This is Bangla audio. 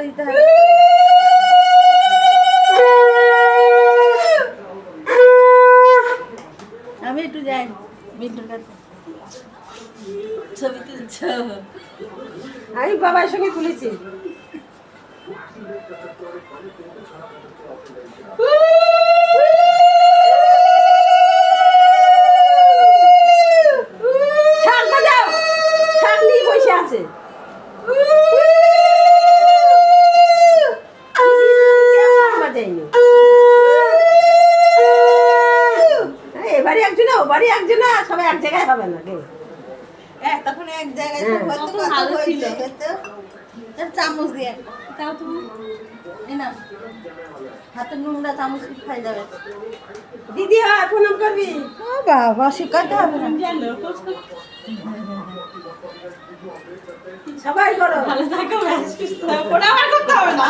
দিতে হবে। আমি একটু যাই বিন্টুর কাছে, ছবি তুলছ? আমি বাবার সঙ্গে তুলেছি। শাক বাজাও, শাক নিয়ে বসে আছে। এবারে একজন, ওবারে একজন, সবাই এক জায়গায় হবে না রে। তখন এক জায়গায় হয়তো ভালো ছিল, হয়তো চামচ দিয়ে তাও তুমি না হাতে নোংরা চামচ খাই যাবে। দিদি আর প্রণাম করবি। ও বাবা, শিখাতে হবে না। সবাই করো। ভালো থাকো, সুস্থ থাকো, করতে হবে না।